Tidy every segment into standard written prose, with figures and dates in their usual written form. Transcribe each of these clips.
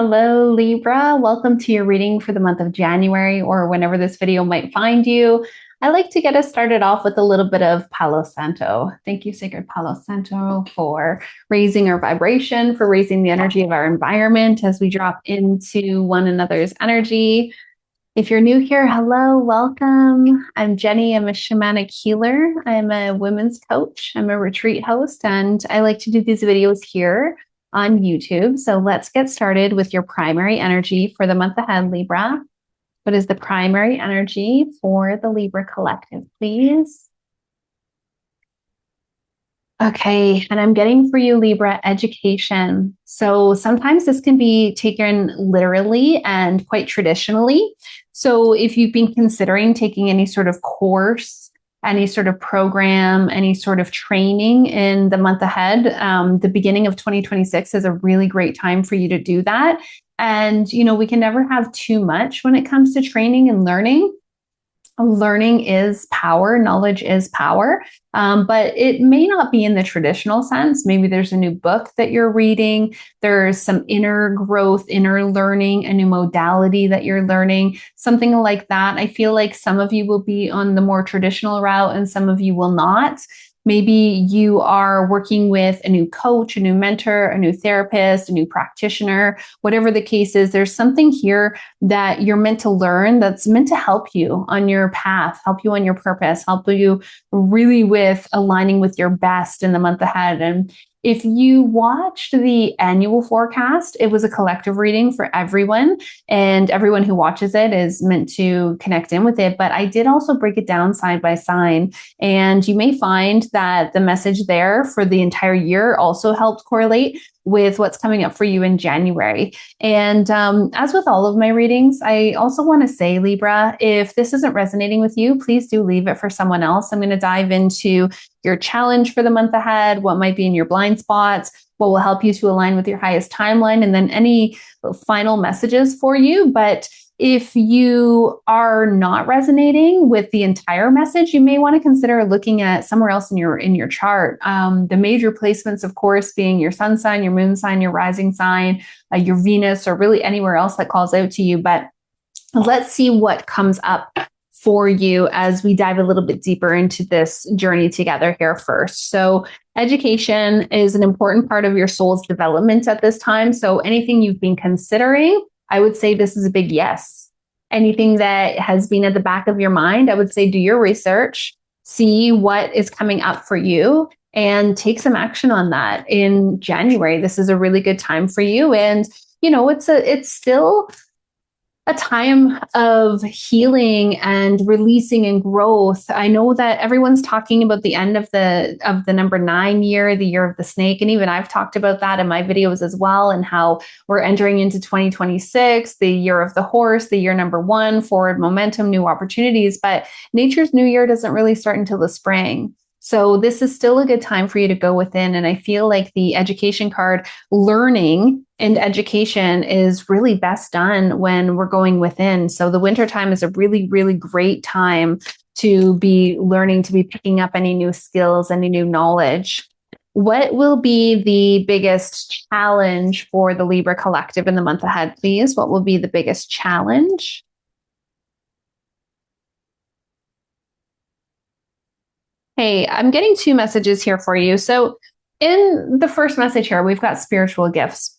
Hello, Libra. Welcome to your reading for the month of January or whenever this video might find you. I like to get us started off with a little bit of Palo Santo. Thank you, Sacred Palo Santo, for raising our vibration, for raising the energy of our environment as we drop into one another's energy. If you're new here, hello, welcome. I'm Jenny. I'm a shamanic healer. I'm a women's coach. I'm a retreat host, and I like to do these videos here on YouTube. So let's get started with your primary energy for the month ahead, Libra. What is the primary energy for the Libra collective, please? Okay, and I'm getting for you, Libra, education. So sometimes this can be taken literally and quite traditionally. So if you've been considering taking any sort of course, any sort of program, any sort of training in the month ahead, the beginning of 2026 is a really great time for you to do that. And, we can never have too much when it comes to training and learning. Learning is power, knowledge is power, but it may not be in the traditional sense. Maybe there's a new book that you're reading, there's some inner growth, inner learning, a new modality that you're learning, something like that. I feel like some of you will be on the more traditional route and some of you will not. Maybe you are working with a new coach, a new mentor, a new therapist, a new practitioner, whatever the case is. There's something here that you're meant to learn that's meant to help you on your path, help you on your purpose, help you really with aligning with your best in the month ahead. And if you watched the annual forecast, it was a collective reading for everyone, and everyone who watches it is meant to connect in with it. But I did also break it down side by side, and you may find that the message there for the entire year also helped correlate with what's coming up for you in January. And as with all of my readings, I also want to say, Libra, if this isn't resonating with you, please do leave it for someone else. I'm going to dive into your challenge for the month ahead, what might be in your blind spots, what will help you to align with your highest timeline, and then any final messages for you. But if you are not resonating with the entire message, you may want to consider looking at somewhere else in your chart. The major placements, of course, being your sun sign, your moon sign, your rising sign, your Venus, or really anywhere else that calls out to you. But let's see what comes up for you as we dive a little bit deeper into this journey together here first. So education is an important part of your soul's development at this time. So anything you've been considering, I would say this is a big yes. Anything that has been at the back of your mind, I would say do your research, see what is coming up for you, and take some action on that in January. This is a really good time for you. And, it's still a time of healing and releasing and growth. I know that everyone's talking about the end of the number 9 year, the year of the snake. And even I've talked about that in my videos as well, and how we're entering into 2026, the year of the horse, the year number 1, forward momentum, new opportunities. But nature's new year doesn't really start until the spring. So this is still a good time for you to go within. And I feel like the education card, learning and education, is really best done when we're going within. So the winter time is a really, really great time to be learning, to be picking up any new skills, any new knowledge. What will be the biggest challenge for the Libra collective in the month ahead, please? What will be the biggest challenge? Hey, I'm getting 2 messages here for you. So in the first message here, we've got spiritual gifts.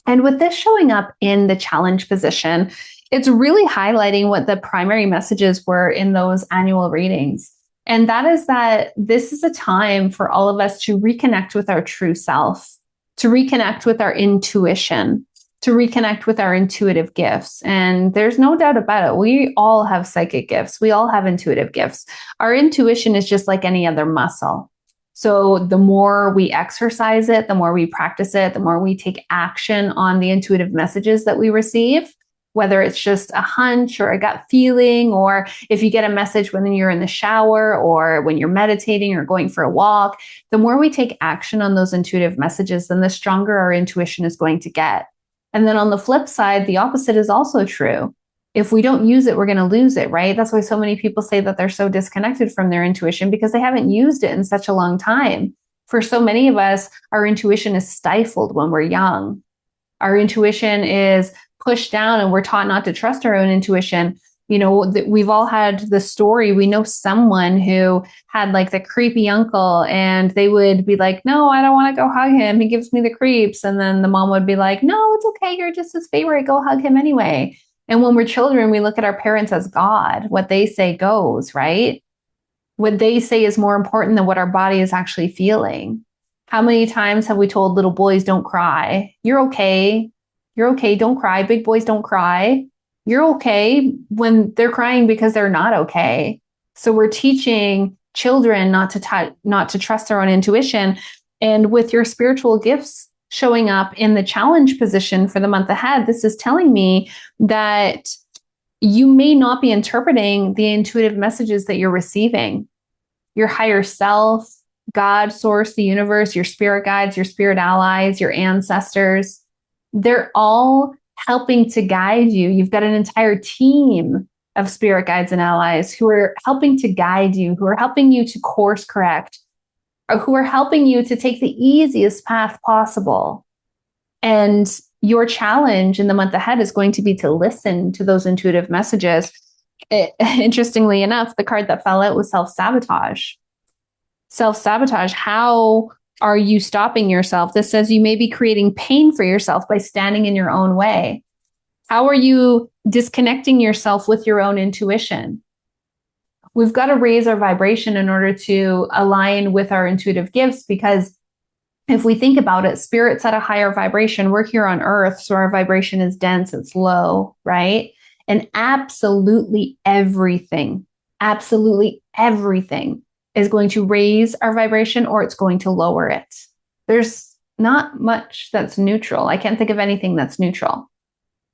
And with this showing up in the challenge position, it's really highlighting what the primary messages were in those annual readings. And that is that this is a time for all of us to reconnect with our true self, to reconnect with our intuition, to reconnect with our intuitive gifts. And there's no doubt about it. We all have psychic gifts. We all have intuitive gifts. Our intuition is just like any other muscle. So the more we exercise it, the more we practice it, the more we take action on the intuitive messages that we receive, whether it's just a hunch or a gut feeling, or if you get a message when you're in the shower or when you're meditating or going for a walk, the more we take action on those intuitive messages, then the stronger our intuition is going to get. And then on the flip side, the opposite is also true. If we don't use it, we're going to lose it, right? That's why so many people say that they're so disconnected from their intuition, because they haven't used it in such a long time. For so many of us, our intuition is stifled when we're young. Our intuition is pushed down and we're taught not to trust our own intuition. You know, we've all had the story. We know someone who had like the creepy uncle and they would be like, no, I don't want to go hug him. He gives me the creeps. And then the mom would be like, no, it's okay. You're just his favorite. Go hug him anyway. And when we're children, we look at our parents as God. What they say goes, right? What they say is more important than what our body is actually feeling. How many times have we told little boys, don't cry? You're okay. You're okay. Don't cry. Big boys don't cry. You're okay when they're crying because they're not okay. So we're teaching children not to trust their own intuition. And with your spiritual gifts showing up in the challenge position for the month ahead, this is telling me that you may not be interpreting the intuitive messages that you're receiving. Your higher self, God, source, the universe, your spirit guides, your spirit allies, your ancestors, they're all helping to guide you. You've got an entire team of spirit guides and allies who are helping to guide you, who are helping you to course correct, or who are helping you to take the easiest path possible. And your challenge in the month ahead is going to be to listen to those intuitive messages. Interestingly enough, the card that fell out was self-sabotage. Self-sabotage, how are you stopping yourself? This says you may be creating pain for yourself by standing in your own way. How are you disconnecting yourself with your own intuition? We've got to raise our vibration in order to align with our intuitive gifts, because if we think about it, spirit's at a higher vibration. We're here on earth, so our vibration is dense, it's low, right? And absolutely everything is going to raise our vibration or it's going to lower it. There's not much that's neutral. I can't think of anything that's neutral.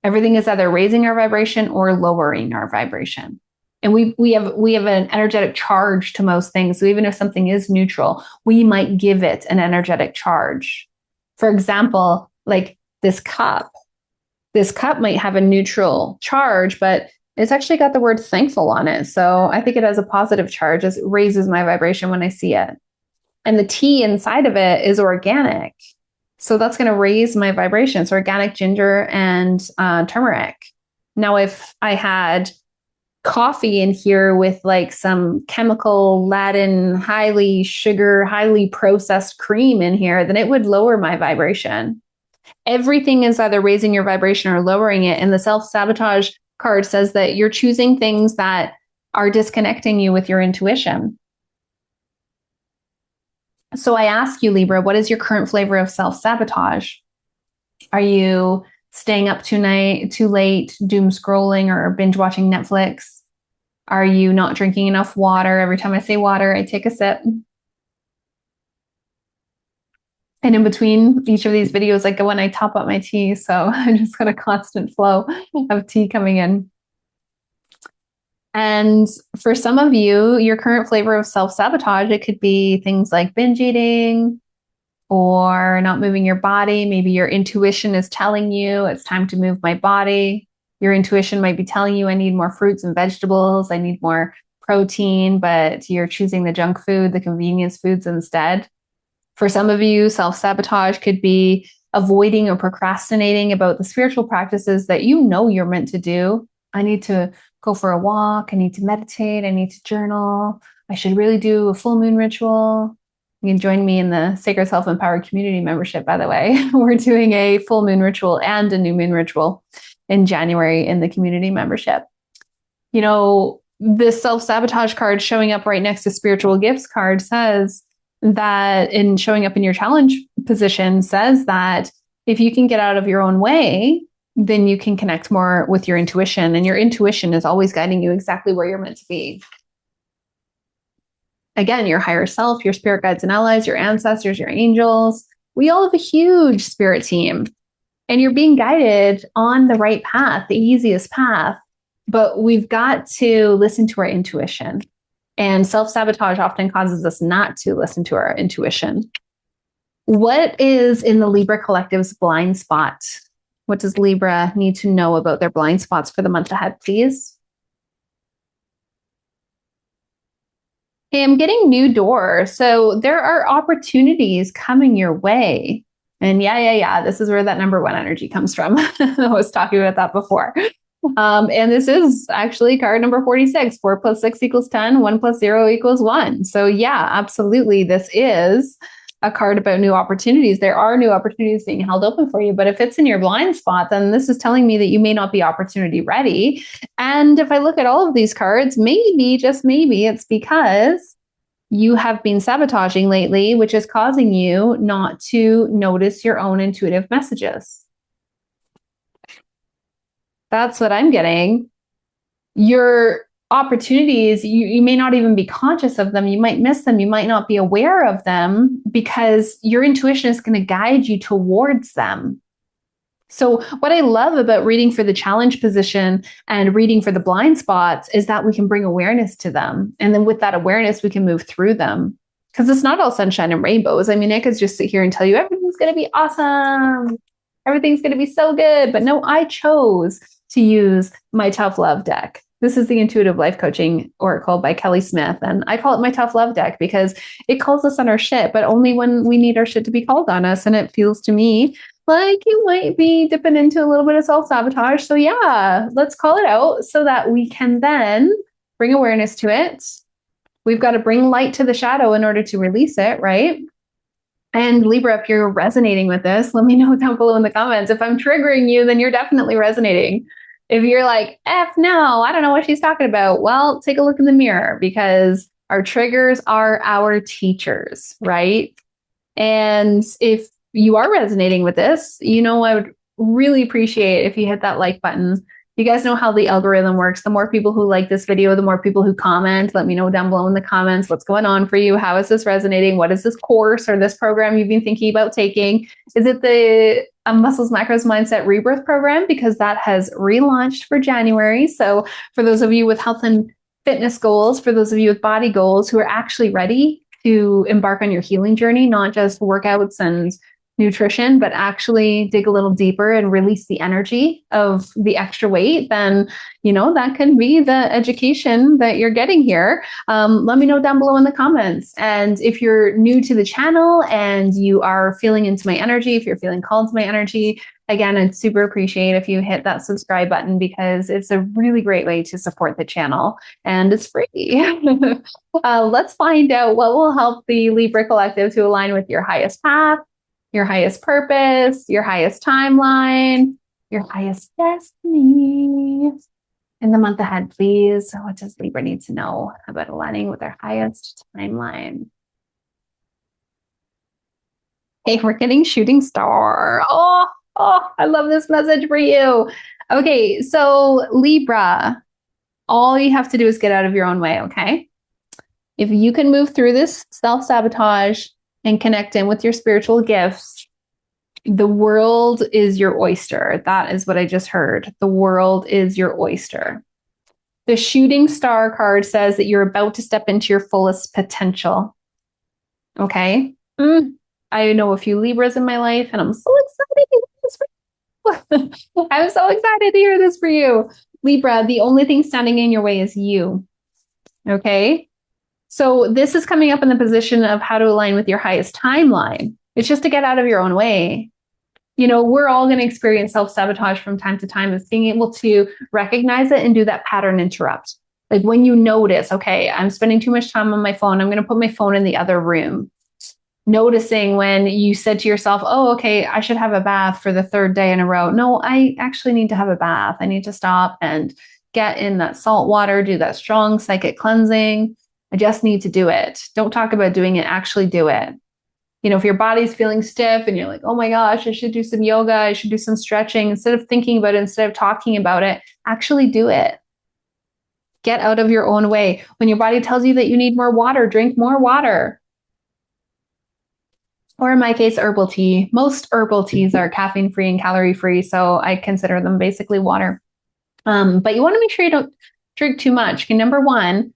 Everything is either raising our vibration or lowering our vibration. And we have an energetic charge to most things. So even if something is neutral, we might give it an energetic charge. For example, like this cup. This cup might have a neutral charge, but it's actually got the word thankful on it. So I think it has a positive charge. It raises my vibration when I see it. And the tea inside of it is organic. So that's going to raise my vibration. It's organic ginger and turmeric. Now, if I had coffee in here with like some chemical laden, highly sugar, highly processed cream in here, then it would lower my vibration. Everything is either raising your vibration or lowering it. And the self-sabotage card says that you're choosing things that are disconnecting you with your intuition. So I ask you, Libra, what is your current flavor of self-sabotage? Are you staying up too late, doom scrolling or binge watching Netflix? Are you not drinking enough water? Every time I say water, I take a sip. And in between each of these videos, I go and I top up my tea. So I just got a constant flow of tea coming in. And for some of you, your current flavor of self-sabotage, it could be things like binge eating or not moving your body. Maybe your intuition is telling you it's time to move my body. Your intuition might be telling you I need more fruits and vegetables. I need more protein, but you're choosing the junk food, the convenience foods instead. For some of you, self-sabotage could be avoiding or procrastinating about the spiritual practices that you know you're meant to do. I need to go for a walk. I need to meditate. I need to journal. I should really do a full moon ritual. You can join me in the Sacred Self-Empowered Community membership, by the way. We're doing a full moon ritual and a new moon ritual in January in the community membership. You know, this self-sabotage card showing up right next to spiritual gifts card says that, in showing up in your challenge position, says that if you can get out of your own way, then you can connect more with your intuition. And your intuition is always guiding you exactly where you're meant to be. Again, your higher self, your spirit guides and allies, your ancestors, your angels. We all have a huge spirit team. And you're being guided on the right path, the easiest path. But we've got to listen to our intuition. And self-sabotage often causes us not to listen to our intuition. What is in the Libra Collective's blind spot? What does Libra need to know about their blind spots for the month ahead, please? Okay, I'm getting new doors. So there are opportunities coming your way. And yeah. This is where that number one energy comes from. I was talking about that before. And this is actually card number 46. 4 plus 6 equals 10. 1 plus 0 equals 1. So yeah, absolutely. This is a card about new opportunities. There are new opportunities being held open for you. But if it's in your blind spot, then this is telling me that you may not be opportunity ready. And if I look at all of these cards, maybe, just maybe, it's because you have been sabotaging lately, which is causing you not to notice your own intuitive messages. That's what I'm getting. Your opportunities, you may not even be conscious of them. You might miss them. You might not be aware of them because your intuition is going to guide you towards them. So what I love about reading for the challenge position and reading for the blind spots is that we can bring awareness to them. And then with that awareness, we can move through them. Because it's not all sunshine and rainbows. I mean, I could just sit here and tell you everything's going to be awesome. Everything's going to be so good. But no, I chose to use my tough love deck. This is the Intuitive Life Coaching Oracle by Kelly Smith. And I call it my tough love deck because it calls us on our shit, but only when we need our shit to be called on us. And it feels to me like you might be dipping into a little bit of self-sabotage. So yeah, let's call it out so that we can then bring awareness to it. We've got to bring light to the shadow in order to release it, right? And Libra, if you're resonating with this, let me know down below in the comments. If I'm triggering you, then you're definitely resonating. If you're like, F no, I don't know what she's talking about. Well, take a look in the mirror because our triggers are our teachers, right? And if you are resonating with this, I would really appreciate if you hit that like button. You guys know how the algorithm works. The more people who like this video, the more people who comment. Let me know down below in the comments what's going on for you. How is this resonating? What is this course or this program you've been thinking about taking? Is it the Muscles, Macros, Mindset Rebirth program? Because that has relaunched for January. So for those of you with health and fitness goals, for those of you with body goals who are actually ready to embark on your healing journey, not just workouts and nutrition, but actually dig a little deeper and release the energy of the extra weight, then, that can be the education that you're getting here. Let me know down below in the comments. And if you're new to the channel and you are feeling into my energy, if you're feeling called to my energy, again, I'd super appreciate if you hit that subscribe button because it's a really great way to support the channel and it's free. Let's find out what will help the Libra Collective to align with your highest path, your highest purpose, your highest timeline, your highest destiny in the month ahead, please. What does Libra need to know about aligning with their highest timeline? Hey, we're getting shooting star. Oh, I love this message for you. Okay, so Libra, all you have to do is get out of your own way, okay? If you can move through this self-sabotage and connect in with your spiritual gifts, the world is your oyster. That is what I just heard. The world is your oyster. The shooting star card says that you're about to step into your fullest potential. Okay? I know a few Libras in my life, and I'm so excited to hear this for you. I'm so excited to hear this for you. Libra, the only thing standing in your way is you. Okay? So this is coming up in the position of how to align with your highest timeline. It's just to get out of your own way. We're all going to experience self-sabotage from time to time. It's being able to recognize it and do that pattern interrupt. Like when you notice, okay, I'm spending too much time on my phone. I'm going to put my phone in the other room. Noticing when you said to yourself, oh, okay, I should have a bath for the third day in a row. No, I actually need to have a bath. I need to stop and get in that salt water, do that strong psychic cleansing. I just need to do it. Don't talk about doing it, actually do it. If your body's feeling stiff and you're like, oh my gosh, I should do some yoga, I should do some stretching. Instead of thinking about it, instead of talking about it, actually do it. Get out of your own way. When your body tells you that you need more water, drink more water. Or in my case, herbal tea. Most herbal teas are caffeine-free and calorie-free, so I consider them basically water. But you want to make sure you don't drink too much. Okay, number one,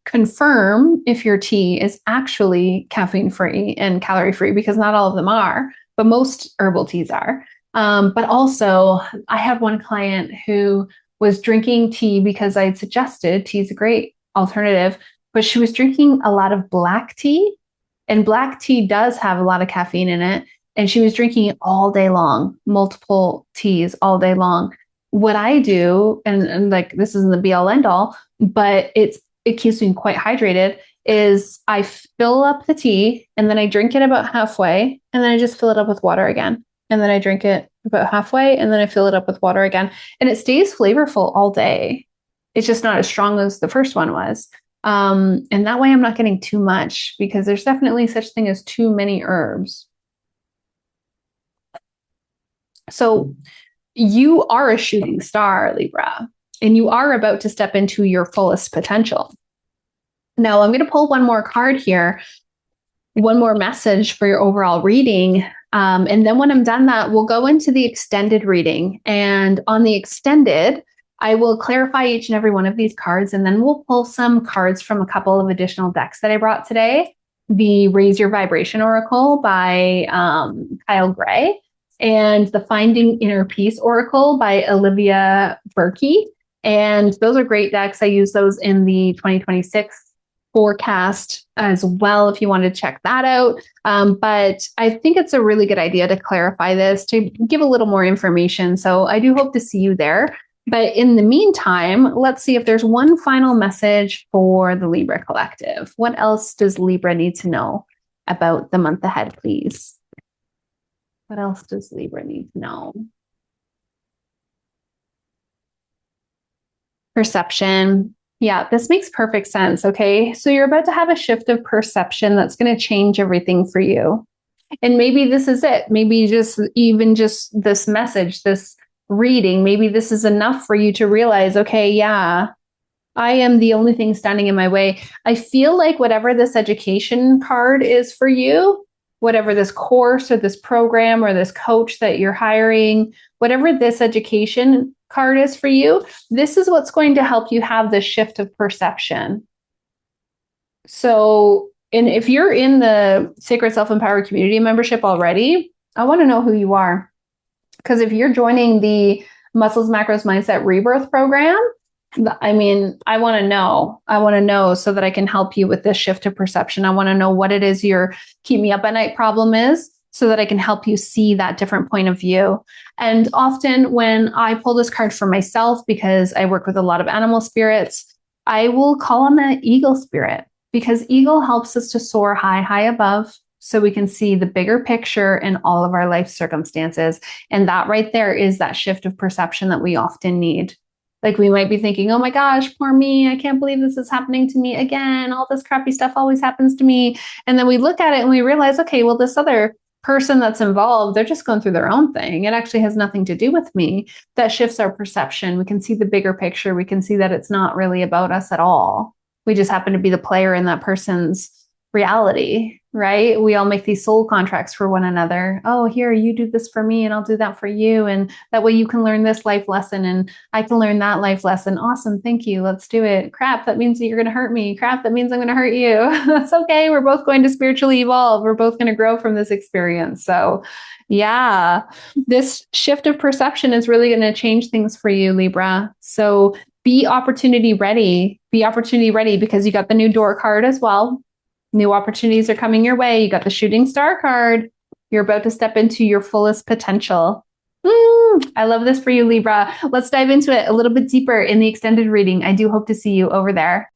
confirm if your tea is actually caffeine-free and calorie-free, because not all of them are, but most herbal teas are. But also, I had one client who was drinking tea because I had suggested tea is a great alternative, but she was drinking a lot of black tea, and black tea does have a lot of caffeine in it. and she was drinking it all day long, multiple teas all day long. What I do, and like this isn't the be all end all, but it keeps me quite hydrated, is I fill up the tea and then I drink it about halfway and then I just fill it up with water again. And then I drink it about halfway and then I fill it up with water again. And it stays flavorful all day. It's just not as strong as the first one was. And that way I'm not getting too much, because there's definitely such thing as too many herbs. So you are a shooting star, Libra, and you are about to step into your fullest potential. Now I'm going to pull one more card here, one more message for your overall reading. And then when I'm done that, we'll go into the extended reading. And on the extended, I will clarify each and every one of these cards, and then we'll pull some cards from a couple of additional decks that I brought today. The Raise Your Vibration Oracle by Kyle Gray, and the Finding Inner Peace Oracle by Olivia Berkey. And those are great decks. I use those in the 2026 forecast as well, if you want to check that out. But I think it's a really good idea to clarify this, to give a little more information. So I do hope to see you there. But in the meantime, let's see if there's one final message for the Libra Collective. What else does Libra need to know about the month ahead, please? What else does Libra need to know? Perception. Yeah, this makes perfect sense. Okay. So you're about to have a shift of perception that's going to change everything for you. And maybe this is it. Maybe just this message, this reading, maybe this is enough for you to realize, okay, yeah, I am the only thing standing in my way. I feel like whatever this education card is for you, whatever this course or this program or this coach that you're hiring, whatever this education card is for you, this is what's going to help you have this shift of perception. So, and if you're in the Sacred Self-Empowered Community membership already, I want to know who you are. Because if you're joining the Muscles, Macros, Mindset Rebirth program, I mean, I want to know. I want to know so that I can help you with this shift of perception. I want to know what it is your keep me up at night problem is, so that I can help you see that different point of view. And often when I pull this card for myself, because I work with a lot of animal spirits, I will call on the eagle spirit, because eagle helps us to soar high, high above, so we can see the bigger picture in all of our life circumstances. And that right there is that shift of perception that we often need. Like we might be thinking, oh my gosh, poor me. I can't believe this is happening to me again. All this crappy stuff always happens to me. And then we look at it and we realize, okay, well, this other person that's involved, they're just going through their own thing. It actually has nothing to do with me. That shifts our perception. We can see the bigger picture. We can see that it's not really about us at all. We just happen to be the player in that person's reality, right? We all make these soul contracts for one another. Oh, here, you do this for me and I'll do that for you. And that way you can learn this life lesson and I can learn that life lesson. Awesome. Thank you. Let's do it. Crap. That means that you're going to hurt me. Crap. That means I'm going to hurt you. That's okay. We're both going to spiritually evolve. We're both going to grow from this experience. So yeah, this shift of perception is really going to change things for you, Libra. So be opportunity ready. Be opportunity ready, because you got the new door card as well. New opportunities are coming your way. You got the shooting star card. You're about to step into your fullest potential. I love this for you, Libra. Let's dive into it a little bit deeper in the extended reading. I do hope to see you over there.